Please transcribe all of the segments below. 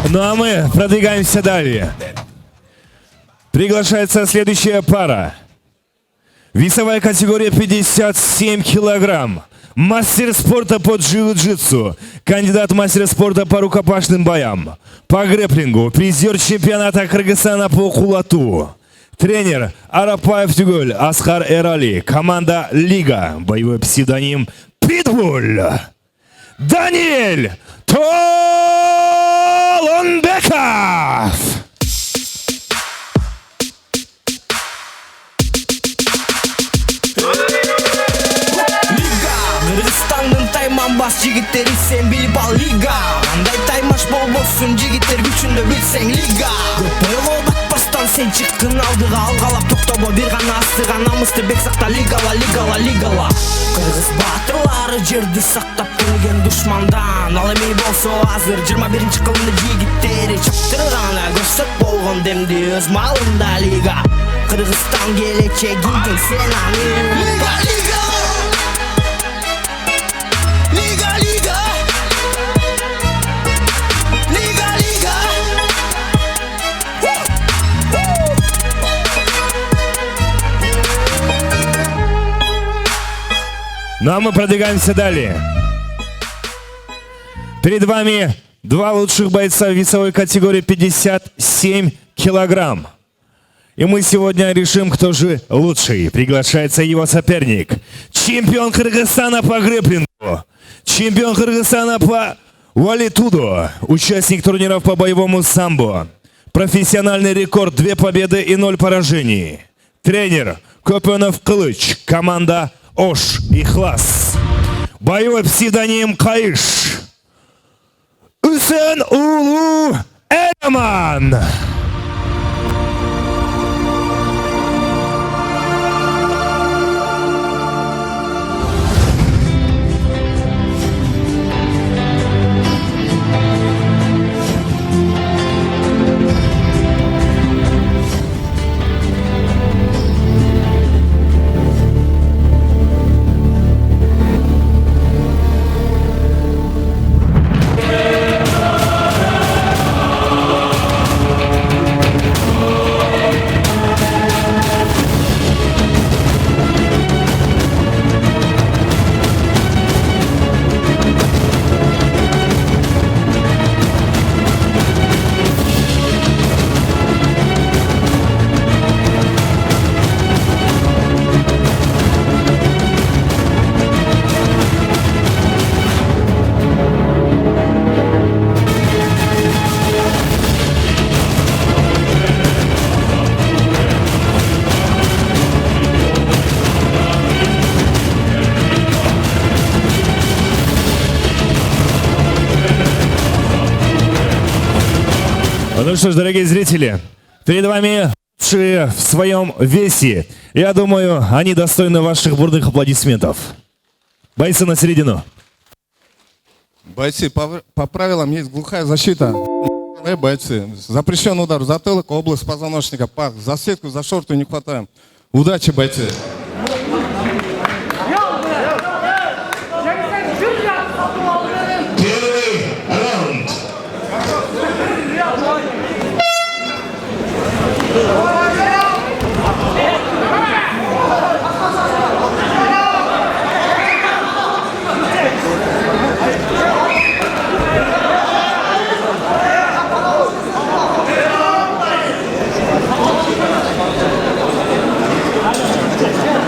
Ну а мы продвигаемся далее. Приглашается следующая пара. Весовая категория 57 килограмм. Мастер спорта по джиу-джитсу. Кандидат мастера спорта по рукопашным боям. По грэпплингу. Призер чемпионата Кыргызстана по кулату. Тренер Арапаев Тюгөл Асхар Эрали. Команда Лига. Боевой псевдоним Питбуль. Даниэль Толонбеков. Kırgızistan'ın taymambas jigitleri sen bilip al liga. Андай таймаш болбосун жигиттер күчүндө билсең лига. Көпөйгө батпастан sen чыктың алдыга алгалап токтобо бир гана астыга намысты бек сакта лигала лигала лигала. Кыргыз баатырлары жерди сактап келген душмандан. Ал эми болсо азыр 21-кылымды жигиттери чаптыргана көрсөт болгон демди өз малында лига. Кыргызстан келечегиң сен аны лига лига. Ну а мы продвигаемся далее. Перед вами два лучших бойца в весовой категории 57 килограмм. И мы сегодня решим, кто же лучший. Приглашается его соперник. Чемпион Кыргызстана по грэпплингу. Чемпион Кыргызстана по валитуду. Участник турниров по боевому самбо. Профессиональный рекорд 2 победы и 0 поражений. Тренер Көпөнов Кылыч. Команда Ош Ихлас. Боевой псевдоним Кайыш. Үсен Улу Элеман. Ну что ж, дорогие зрители, перед вами лучшие в своем весе. Я думаю, они достойны ваших бурных аплодисментов. Бойцы на середину. Бойцы, по правилам есть глухая защита. Бойцы, запрещен удар в затылок, область позвоночника, пах, за сетку, за шорту не хватаем. Удачи, бойцы! Yeah.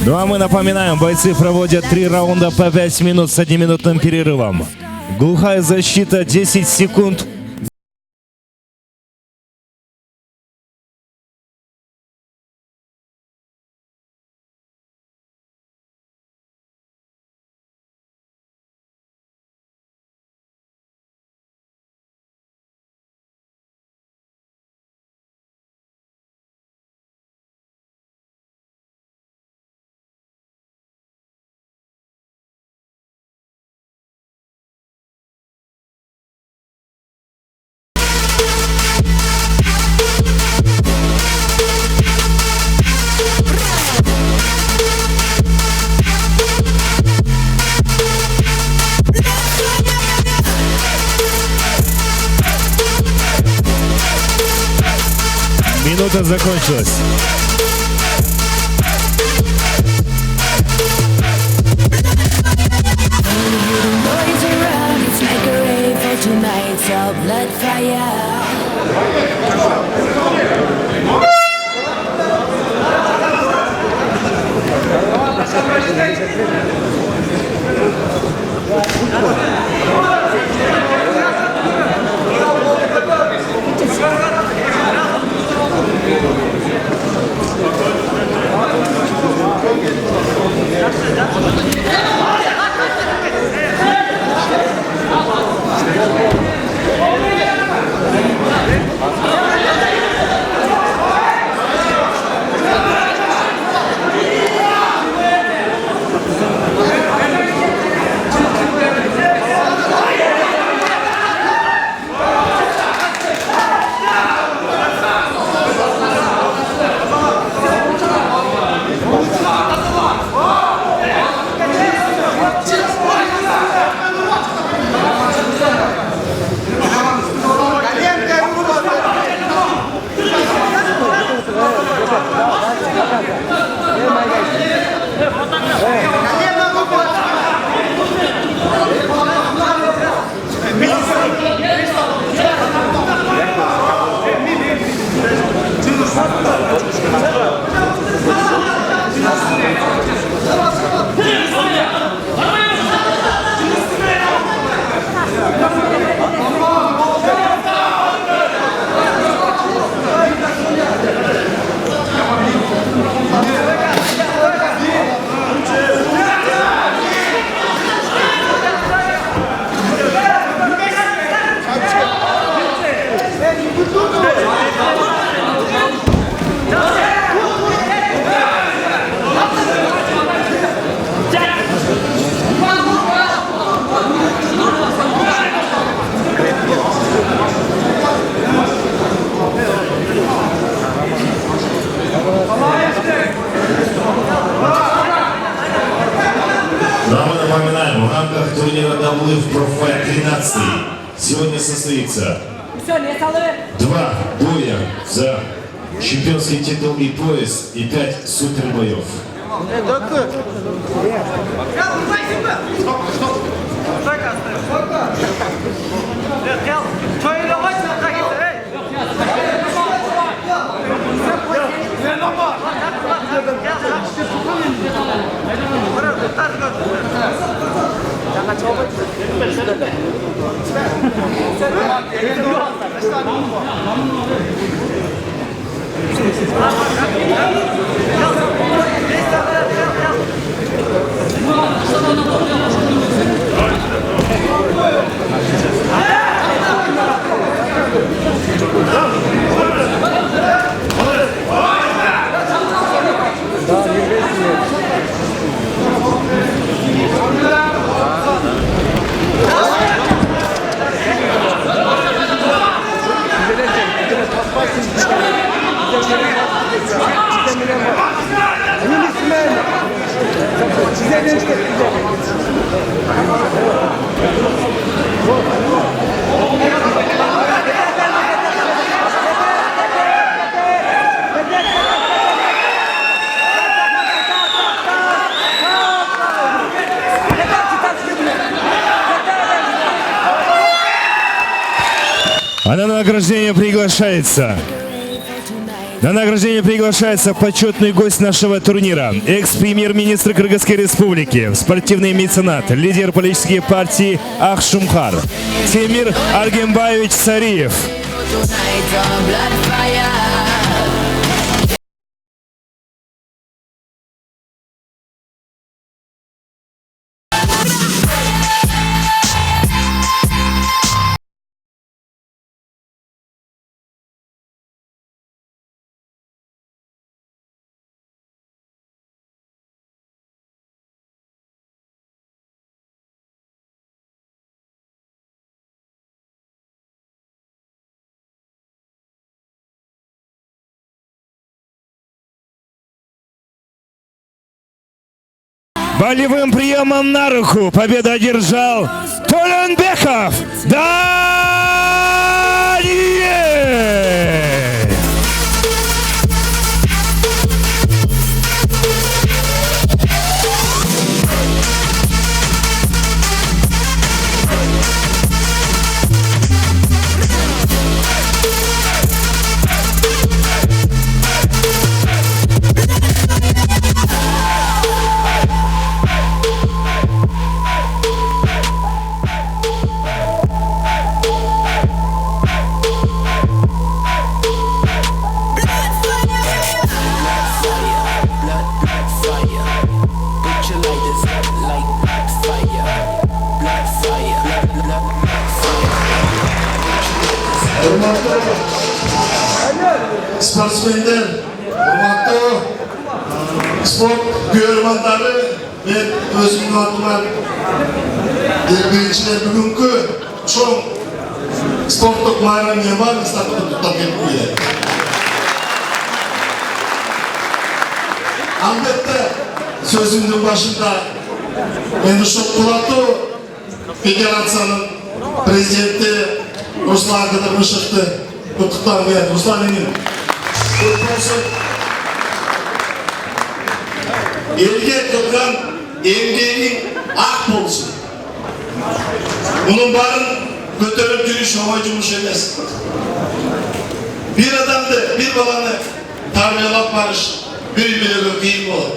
Ну а мы напоминаем, бойцы проводят 3 раунда по 5 минут с 1-минутным перерывом. Глухая защита 10 секунд. Минута закончилась. Boys around, it's like a rave for tonight. our blood fire. Напоминаем, в рамках турнира Даблы в Профайт 13 сегодня состоится 2 боя за чемпионский титул и пояс и 5 супербоев. А на награждение приглашается почетный гость нашего турнира, экс-премьер-министр Кыргызской республики, спортивный меценат, лидер политической партии Ах-Шумхар Темир Аргембаевич Сариев. Tonight our blood fire. Болевым приемом на руку победу одержал Толянбеков Даниэль. Hurmatlı sportsmenler, hurmatlı sport görmanları ve özümün adıma birinchiler bugünkü çoğun sportluk bayramı var mı statüde tutak etmiyor. Albatta sözümün başında endi şu Kulato Federatsiyanın prezidenti Ruslan Kıdırmışık'tı tutuktan geldi. Ruslan emin. Kurtulsun. Elge kılgan emgeğin ak bolsun. Bunun barın götürüp yürüyüş hava cumuş emez. Bir adamdı, bir balanı tarbiyalap barış, bir kıyım olur.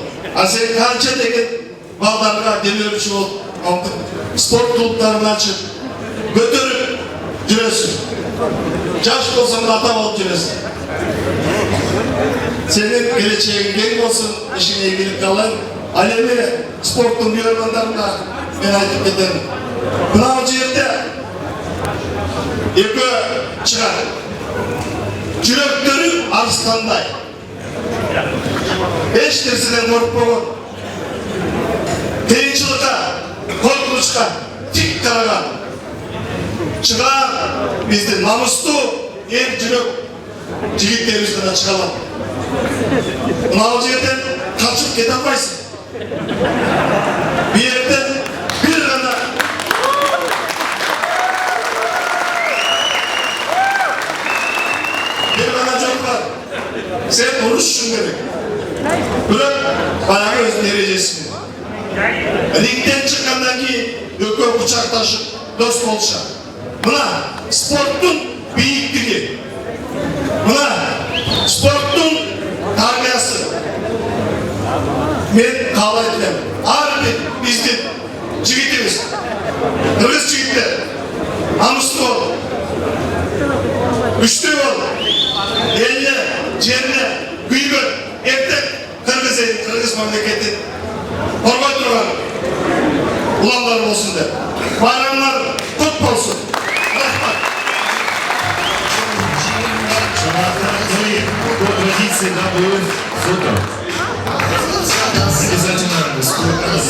Sen kança degen baldarga demirçi ol, sport klublarını açıp götürüp yürüsün. Yaş olsan da ata olup yürüsün. Senin geleceğin genç olsun, işine ilgili kalan alemi sportun yorumlarında ben ayıp ederim. Buna o yerde iki çıkar. Cüröktörü arslanday. Beş tersiden korkmağı, kıyınçılığa, korkunçluğa, tik karaga çıkar bizde namuslu en cürök jigitlerimizden çıkalım. Buna yerden kaçıp ketemeyiz. Bir yerden bir gana çok var. Sen konuşsun gerek. Bırak bayağı öz derecesini. Ringden çıkandan ki yok bıçak taşıp dost olacak. Buna sportun büyüklüğü. Buna sportun tarbiyası. Ben kavga etmem. Harbi bizde jigitimiz. Kırgız jigitler. Namuslu ol. Güçlü ol. Elle, celle, güygün, ertek, Kırgız memleketi. Hormat durgan. Ulanlar olsun de. Bayramlar kutlu olsun. Rahmat. По традиции нам будет фото. Обязательно сколько раз